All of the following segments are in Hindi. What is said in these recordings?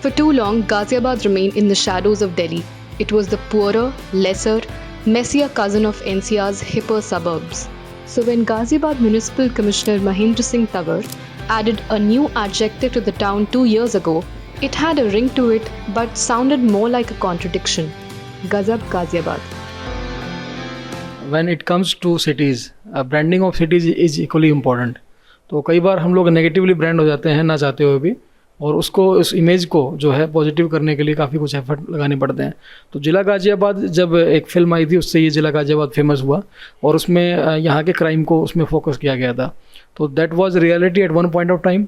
For too long, Ghaziabad remained in the shadows of Delhi. It was the poorer, lesser, messier cousin of NCR's hipper suburbs. So when Ghaziabad Municipal Commissioner Mahendra Singh Tawar added a new adjective to the town 2 years ago, it had a ring to it but sounded more like a contradiction. Gazab Ghaziabad. When it comes to cities, branding of cities is equally important. तो कई बार हम लोग नेगेटिवली ब्रांड हो जाते हैं ना चाहते हुए भी, और उसको उस इमेज को जो है पॉजिटिव करने के लिए काफ़ी कुछ एफर्ट लगाने पड़ते हैं। तो ज़िला गाज़ियाबाद जब एक फ़िल्म आई थी उससे ये ज़िला गाज़ियाबाद फेमस हुआ और उसमें यहाँ के क्राइम को उसमें फोकस किया गया था। तो that was reality at one point of time.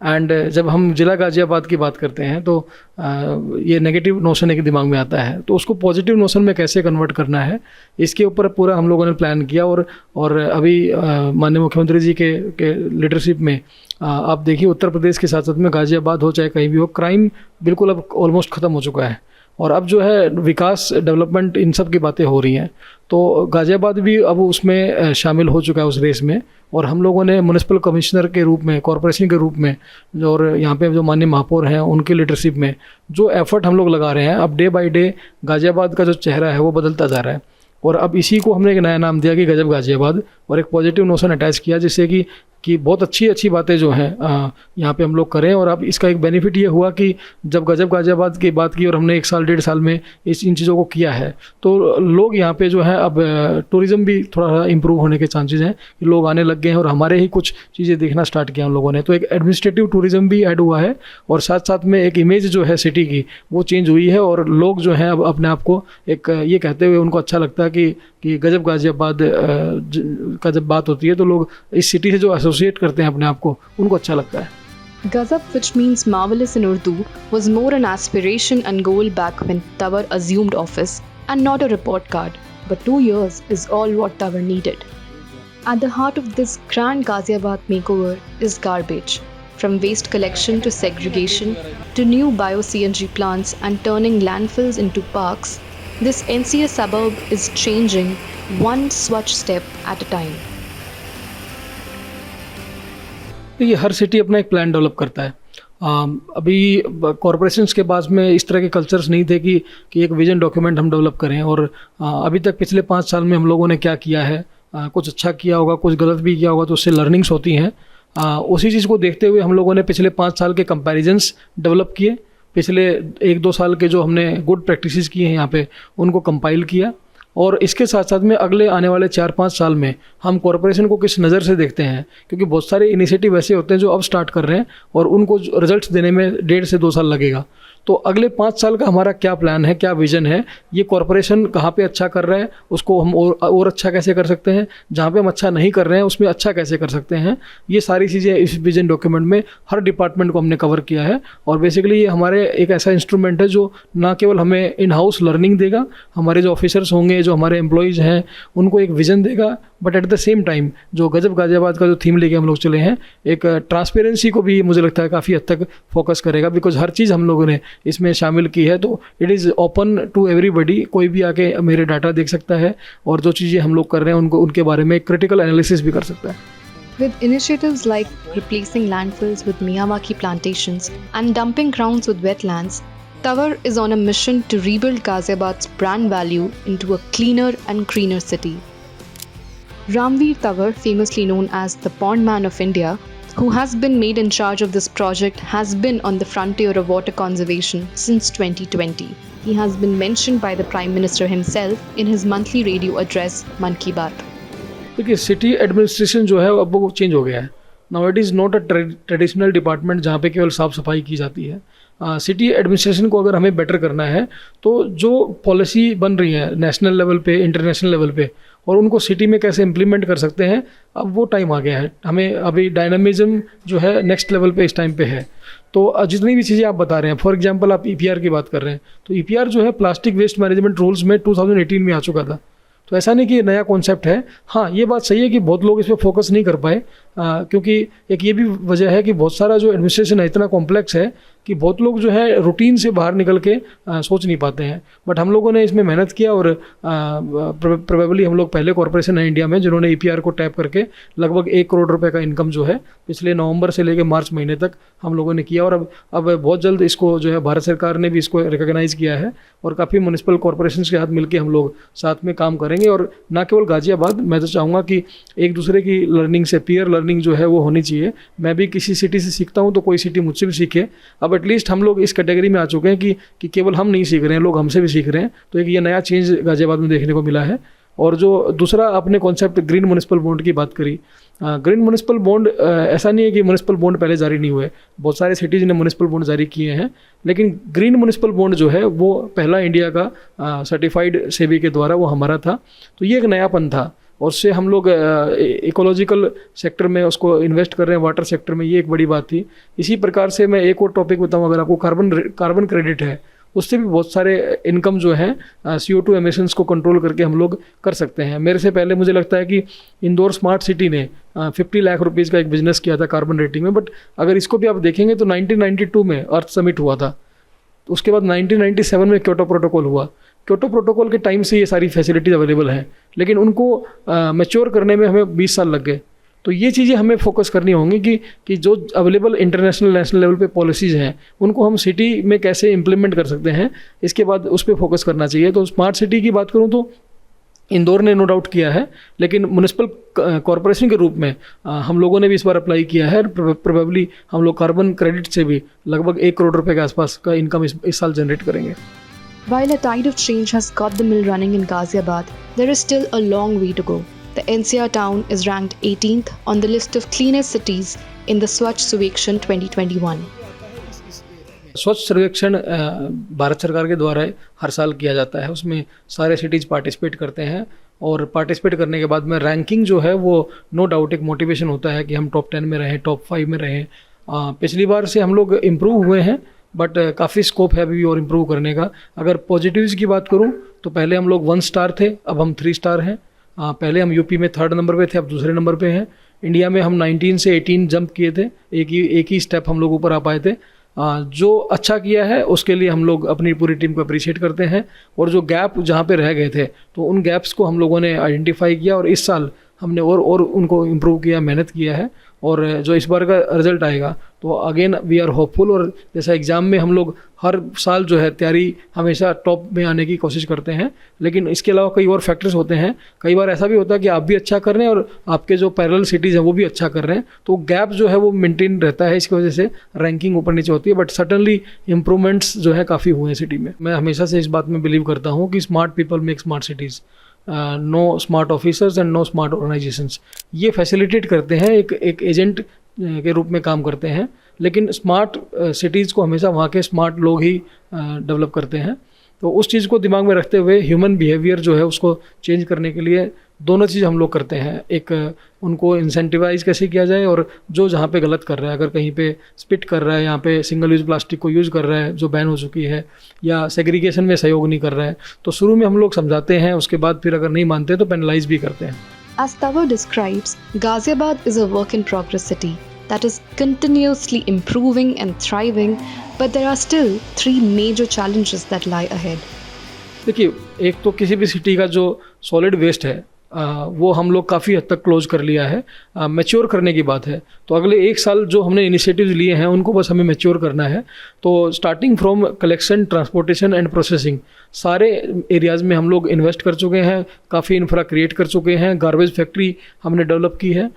And जब हम ज़िला गाज़ियाबाद की बात करते हैं तो ये नेगेटिव नोशन एक दिमाग में आता है, तो उसको पॉजिटिव नोशन में कैसे कन्वर्ट करना है इसके ऊपर पूरा हम लोगों ने प्लान किया। और अभी माननीय मुख्यमंत्री जी के लीडरशिप में आप देखिए उत्तर प्रदेश के साथ साथ में गाज़ियाबाद हो चाहे कहीं भी हो, क्राइम बिल्कुल अब ऑलमोस्ट ख़त्म हो चुका है और अब जो है विकास डेवलपमेंट इन सब की बातें हो रही हैं। तो गाज़ियाबाद भी अब उसमें शामिल हो चुका है उस रेस में, और हम लोगों ने म्युनिसिपल कमिश्नर के रूप में, कॉरपोरेशन के रूप में और यहाँ पे जो माननीय महापौर हैं उनके लीडरशिप में जो एफर्ट हम लोग लगा रहे हैं, अब डे बाय डे गाज़ियाबाद का जो चेहरा है वो बदलता जा रहा है। और अब इसी को हमने एक नया नाम दिया कि गजब गाज़ियाबाद, और एक पॉजिटिव नोशन अटैच किया जिससे कि बहुत अच्छी बातें जो हैं यहाँ पे हम लोग करें। और अब इसका एक बेनिफिट ये हुआ कि जब गजब गाज़ियाबाद की बात की और हमने 1 साल 1.5 साल में इन चीज़ों को किया है तो लोग यहाँ पे जो है अब टूरिज़्म भी थोड़ा इम्प्रूव होने के चांसेस हैं कि लोग आने लग गए हैं और हमारे ही कुछ चीज़ें देखना स्टार्ट किया हम लोगों ने। तो एक एडमिनिस्ट्रेटिव टूरिज़्म भी ऐड हुआ है और साथ साथ में एक इमेज जो है सिटी की वो चेंज हुई है, और लोग जो हैं अब अपने आप को एक ये कहते हुए उनको अच्छा लगता है कि गजब गाज़ियाबाद का जब बात होती है तो लोग इस सिटी से जो एसोसिएट करते हैं अपने आप को उनको अच्छा लगता है। Gazab, which means marvelous in Urdu, was more an aspiration and goal back when Tawar assumed office and not a report card. But 2 years is all what Tawar needed. At the heart of this grand Ghaziabad makeover is garbage. From waste collection to segregation to new bio-CNG plants and turning landfills into parks, this NCR suburb is changing one Swachh step at a time. ये हर सिटी अपना एक प्लान डेवलप करता है। अभी कॉरपोरेशंस के पास में इस तरह के कल्चर्स नहीं थे कि एक विजन डॉक्यूमेंट हम डेवलप करें, और अभी तक पिछले 5 साल में हम लोगों ने क्या किया है, कुछ अच्छा किया होगा, कुछ गलत भी किया होगा, तो उससे लर्निंग्स होती हैं। उसी चीज़ को देखते हुए हम लोगों ने पिछले 5 साल के कंपैरिजन्स डेवलप किए, पिछले 1-2 साल के जो हमने गुड प्रैक्टिसेस किए हैं यहाँ पे उनको कंपाइल किया, और इसके साथ साथ में अगले आने वाले 4-5 साल में हम कॉरपोरेशन को किस नज़र से देखते हैं, क्योंकि बहुत सारे इनिशिएटिव ऐसे होते हैं जो अब स्टार्ट कर रहे हैं और उनको रिजल्ट्स देने में 1.5 से 2 साल लगेगा। तो अगले 5 साल का हमारा क्या प्लान है, क्या विजन है, ये कॉरपोरेशन कहाँ पे अच्छा कर रहा है उसको हम और अच्छा कैसे कर सकते हैं, जहाँ पे हम अच्छा नहीं कर रहे हैं उसमें अच्छा कैसे कर सकते हैं, ये सारी चीज़ें इस विजन डॉक्यूमेंट में हर डिपार्टमेंट को हमने कवर किया है। और बेसिकली ये हमारे एक ऐसा इंस्ट्रूमेंट है जो ना केवल हमें इन हाउस लर्निंग देगा, हमारे जो ऑफिसर्स होंगे, जो हमारे एम्प्लॉयज़ हैं उनको एक विजन देगा, but at the same time जो गजब गाज़ियाबाद का जो थीम लेके हम लोग चले हैं, एक ट्रांसपेरेंसी को भी मुझे लगता है काफ़ी हद तक फोकस करेगा, बिकॉज हर चीज़ हम लोगों ने इसमें शामिल की है। तो it is open to everybody, कोई भी आके मेरे डाटा देख सकता है और जो चीज़ें हम लोग कर रहे हैं उनके बारे में क्रिटिकल एनालिसिस भी कर सकता है। With initiatives like replacing landfills with Miyawaki plantations and dumping grounds with wetlands, Tawar is on a mission to rebuild Ghaziabad's brand value into a cleaner and greener city. Ramveer Tawar, famously known as the Pond Man of India, who has been made in charge of this project, has been on the frontier of water conservation since 2020. He has been mentioned by the Prime Minister himself in his monthly radio address, Mann Ki Baat. देखिए सिटी एडमिनिस्ट्रेशन जो है अब वो चेंज हो गया है। Now it is not a traditional department जहाँ पे केवल साफ़ सफाई की जाती है। सिटी एडमिनिस्ट्रेशन को अगर हमें बेटर करना है तो जो पॉलिसी बन रही है नेशनल लेवल पे, इंटरनेशनल लेवल पे, और उनको सिटी में कैसे इम्प्लीमेंट कर सकते हैं, अब वो टाइम आ गया है। हमें अभी डायनामिज्म जो है नेक्स्ट लेवल पे इस टाइम पे है। तो जितनी भी चीज़ें आप बता रहे हैं, फॉर एग्जांपल आप ईपीआर की बात कर रहे हैं, तो ईपीआर जो है प्लास्टिक वेस्ट मैनेजमेंट रूल्स में 2018 में आ चुका था। तो ऐसा नहीं कि नया कॉन्सेप्ट है। हाँ, ये बात सही है कि बहुत लोग इस पर फोकस नहीं कर पाए, क्योंकि एक ये भी वजह है कि बहुत सारा जो एडमिनिस्ट्रेशन है इतना कॉम्प्लेक्स है कि बहुत लोग जो है रूटीन से बाहर निकल के सोच नहीं पाते हैं, बट हम लोगों ने इसमें मेहनत किया और प्रोबेबली हम लोग पहले कॉरपोरेशन है इंडिया में जिन्होंने EPR को टैप करके लगभग 1 करोड़ रुपए का इनकम जो है पिछले नवंबर से लेकर मार्च महीने तक हम लोगों ने किया। और अब बहुत जल्द इसको जो है भारत सरकार ने भी इसको रिकॉग्नाइज़ किया है और काफ़ी म्यूनिसिपल कॉरपोरेशन के साथ मिलकर हम लोग साथ में काम करेंगे। और ना केवल गाजियाबाद, मैं तो चाहूँगा कि एक दूसरे की लर्निंग से पीयर लर्निंग जो है वो होनी चाहिए। मैं भी किसी सिटी से सीखता हूँ तो कोई सिटी मुझसे भी सीखे। अब एटलीस्ट हम लोग इस कैटेगरी में आ चुके हैं कि केवल हम नहीं सीख रहे हैं, लोग हमसे भी सीख रहे हैं। तो एक ये नया चेंज गाजियाबाद में देखने को मिला है। और जो दूसरा आपने कॉन्सेप्ट ग्रीन म्युनिसिपल बॉन्ड की बात करी, ग्रीन म्युनिसिपल बॉन्ड ऐसा नहीं है कि म्युनिसिपल बॉन्ड पहले जारी नहीं हुए, बहुत सारे सिटीज़ ने म्युनिसिपल बॉन्ड जारी किए हैं, लेकिन ग्रीन म्युनिसिपल बॉन्ड जो है वो पहला इंडिया का सर्टिफाइड सेबी के द्वारा वो हमारा था। तो ये एक नयापन था और उससे हम लोग इकोलॉजिकल सेक्टर में उसको इन्वेस्ट कर रहे हैं, वाटर सेक्टर में, ये एक बड़ी बात थी। इसी प्रकार से मैं एक और टॉपिक बताऊँ, अगर आपको कार्बन क्रेडिट है, उससे भी बहुत सारे इनकम जो है CO2 एमिशंस को कंट्रोल करके हम लोग कर सकते हैं। मेरे से पहले मुझे लगता है कि इंदौर स्मार्ट सिटी ने 50 लाख रुपीज़ का एक बिजनेस किया था कार्बन रेटिंग में, बट अगर इसको भी आप देखेंगे तो 1992 में अर्थ समिट हुआ था, तो उसके बाद 1997 में क्योटो प्रोटोकॉल हुआ। क्योटो प्रोटोकॉल के टाइम से ये सारी फैसिलिटीज़ अवेलेबल हैं, लेकिन उनको मैच्योर करने में हमें 20 साल लग गए। तो ये चीज़ें हमें फोकस करनी होंगी कि जो अवेलेबल इंटरनेशनल नेशनल लेवल पे पॉलिसीज़ हैं उनको हम सिटी में कैसे इम्प्लीमेंट कर सकते हैं, इसके बाद उस पर फोकस करना चाहिए। तो स्मार्ट सिटी की बात करूँ तो इंदौर ने नो डाउट किया है, लेकिन म्युनिसिपल कॉरपोरेशन के रूप में हम लोगों ने भी इस बार अप्लाई किया है। प्रोबेबली हम लोग कार्बन क्रेडिट से भी लगभग 1 करोड़ रुपए के आसपास का इनकम इस साल जनरेट करेंगे। While a tide of change has got the mill running in Ghaziabad, there is still a long way to go. The NCR town is ranked 18th on the list of cleanest cities in the Swachh Survekshan 2021. स्वच्छ सर्वेक्षण भारत सरकार के द्वारा हर साल किया जाता है, उसमें सारे सिटीज़ पार्टिसिपेट करते हैं और पार्टिसिपेट करने के बाद में रैंकिंग जो है वो नो डाउट एक मोटिवेशन होता है कि हम टॉप 10 में रहें, टॉप 5 में रहें। पिछली बार से हम लोग इम्प्रूव हुए हैं, बट काफ़ी स्कोप है अभी भी और इम्प्रूव करने का। अगर पॉजिटिव्स की बात करूं तो पहले हम लोग 1 स्टार थे, अब हम 3 स्टार हैं। पहले हम यूपी में 3rd नंबर पे थे, अब दूसरे नंबर पे हैं। इंडिया में हम 19 से 18 जंप किए थे, एक ही स्टेप हम लोग ऊपर आ पाए थे। जो अच्छा किया है उसके लिए हम लोग अपनी पूरी टीम को अप्रिशिएट करते हैं, और जो गैप जहाँ पे रह गए थे तो उन गैप्स को हम लोगों ने आइडेंटिफाई किया और इस साल हमने और उनको इम्प्रूव किया, मेहनत किया है। और जो इस बार का रिजल्ट आएगा तो अगेन वी आर होपफुल। और जैसा एग्ज़ाम में हम लोग हर साल जो है तैयारी हमेशा टॉप में आने की कोशिश करते हैं, लेकिन इसके अलावा कई और फैक्टर्स होते हैं। कई बार ऐसा भी होता है कि आप भी अच्छा कर रहे हैं और आपके जो पैरेलल सिटीज़ हैं वो भी अच्छा कर रहे हैं, तो गैप जो है वो मेंटेन रहता है, इसकी वजह से रैंकिंग ऊपर नीचे होती है। बट सर्टनली इम्प्रूवमेंट्स जो है काफ़ी हुए हैं सिटी में। मैं हमेशा से इस बात में बिलीव करता हूँ कि smart people make smart cities, no smart officers and no smart organisations. ये फैसिलिटेट करते हैं, एक एजेंट के रूप में काम करते हैं, लेकिन स्मार्ट सिटीज़ को हमेशा वहाँ के स्मार्ट लोग ही डेवलप करते हैं। तो उस चीज़ को दिमाग में रखते हुए ह्यूमन बिहेवियर जो है उसको चेंज करने के लिए दोनों चीज़ हम लोग करते हैं। एक उनको इंसेंटिवाइज कैसे किया जाए, और जो जहाँ पे गलत कर रहा है, अगर कहीं पे स्पिट कर रहा है, यहाँ पे सिंगल यूज़ प्लास्टिक को यूज़ कर रहा है जो बैन हो चुकी है, या सेग्रीगेशन में सहयोग नहीं कर रहा है, तो शुरू में हम लोग समझाते हैं, उसके बाद फिर अगर नहीं मानते तो पेनलाइज भी करते हैं। As Tawar describes, Ghaziabad is a work in progress city that is continuously improving and thriving, but there are still 3 major challenges that lie ahead. देखिए, एक तो किसी भी सिटी का जो सॉलिड वेस्ट है वो हम लोग काफ़ी हद तक क्लोज कर लिया है, मैच्योर करने की बात है। तो अगले 1 साल जो हमने इनिशिएटिव्स लिए हैं उनको बस हमें मैच्योर करना है। तो starting from collection, transportation and processing, सारे एरियाज़ में हम लोग इन्वेस्ट कर चुके हैं, काफ़ी इंफ्रा क्रिएट कर चुके हैं, गार्बेज फैक्ट्री हमने डेवलप की है।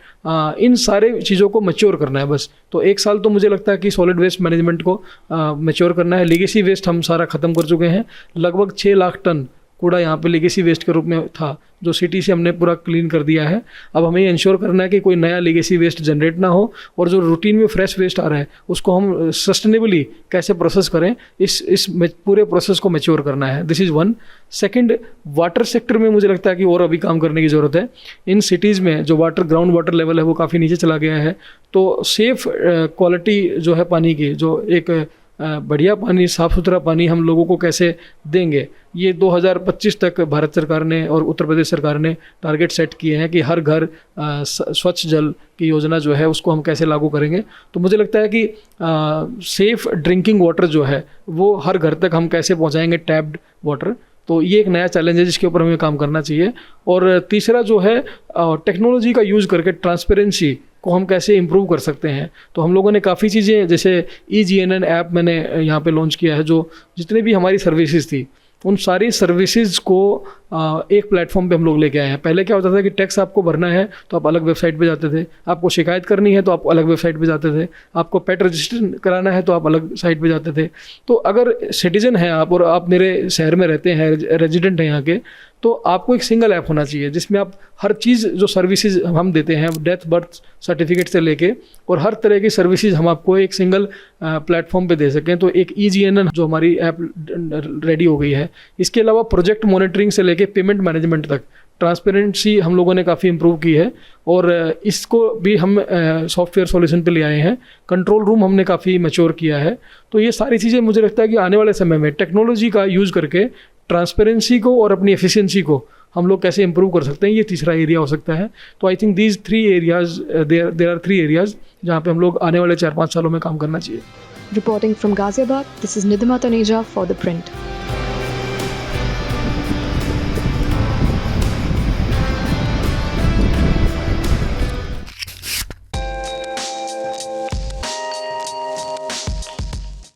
इन सारे चीज़ों को मैच्योर करना है बस। तो 1 साल तो मुझे लगता है कि सॉलिड वेस्ट मैनेजमेंट को मैच्योर करना है। लीगेसी वेस्ट हम सारा ख़त्म कर चुके हैं, लगभग 6 लाख टन कूड़ा यहाँ पे लीगेसी वेस्ट के रूप में था, जो सिटी से हमने पूरा क्लीन कर दिया है। अब हमें ये इंश्योर करना है कि कोई नया लीगेसी वेस्ट जनरेट ना हो, और जो रूटीन में फ्रेश वेस्ट आ रहा है उसको हम सस्टेनेबली कैसे प्रोसेस करें, इस पूरे प्रोसेस को मैच्योर करना है। This is 1। Second, water sector में मुझे लगता है कि और अभी काम करने की ज़रूरत है। इन सिटीज़ में जो ग्राउंड वाटर लेवल है वो काफ़ी नीचे चला गया है, तो सेफ़ क्वालिटी जो है पानी की, जो एक बढ़िया पानी, साफ़ सुथरा पानी हम लोगों को कैसे देंगे, ये 2025 तक भारत सरकार ने और उत्तर प्रदेश सरकार ने टारगेट सेट किए हैं कि हर घर स्वच्छ जल की योजना जो है उसको हम कैसे लागू करेंगे। तो मुझे लगता है कि सेफ़ ड्रिंकिंग वाटर जो है वो हर घर तक हम कैसे पहुंचाएंगे, टैप्ड वाटर। तो ये एक नया चैलेंज है जिसके ऊपर हमें काम करना चाहिए। और तीसरा जो है टेक्नोलॉजी का यूज़ करके ट्रांसपेरेंसी को हम कैसे इम्प्रूव कर सकते हैं। तो हम लोगों ने काफ़ी चीज़ें, जैसे eGNN ऐप मैंने यहाँ पे लॉन्च किया है, जो जितने भी हमारी सर्विसेज थी उन सारी सर्विसेज को एक प्लेटफॉर्म पे हम लोग लेके आए हैं। पहले क्या होता था कि टैक्स आपको भरना है तो आप अलग वेबसाइट पे जाते थे, आपको शिकायत करनी है तो आप अलग वेबसाइट पे जाते थे, आपको पेट रजिस्टर कराना है तो आप अलग साइट पे जाते थे। तो अगर सिटीजन हैं आप और आप मेरे शहर में रहते हैं, रेजिडेंट हैं यहाँ के, तो आपको एक सिंगल ऐप होना चाहिए जिसमें आप हर चीज़ जो सर्विसेज हम देते हैं, डेथ बर्थ सर्टिफिकेट से लेके और हर तरह की सर्विसेज हम आपको एक सिंगल प्लेटफॉर्म पे दे सकें। तो एक eGNN जो हमारी ऐप रेडी हो गई है। इसके अलावा प्रोजेक्ट मॉनिटरिंग से लेके पेमेंट मैनेजमेंट तक ट्रांसपेरेंसी हम लोगों ने काफ़ी इम्प्रूव की है और इसको भी हम सॉफ्टवेयर सॉल्यूशन पे ले आए हैं। कंट्रोल रूम हमने काफ़ी मैच्योर किया है। तो ये सारी चीज़ें मुझे लगता है कि आने वाले समय में टेक्नोलॉजी का यूज़ करके ट्रांसपेरेंसी को और अपनी एफिशिएंसी को हम लोग कैसे इंप्रूव कर सकते हैं, ये तीसरा एरिया हो सकता है। तो I think these 3 areas, there are 3 areas जहाँ पे हम लोग आने वाले 4-5 सालों में काम करना चाहिए। Reporting from Ghaziabad, this is Nidhima Taneja for The Print.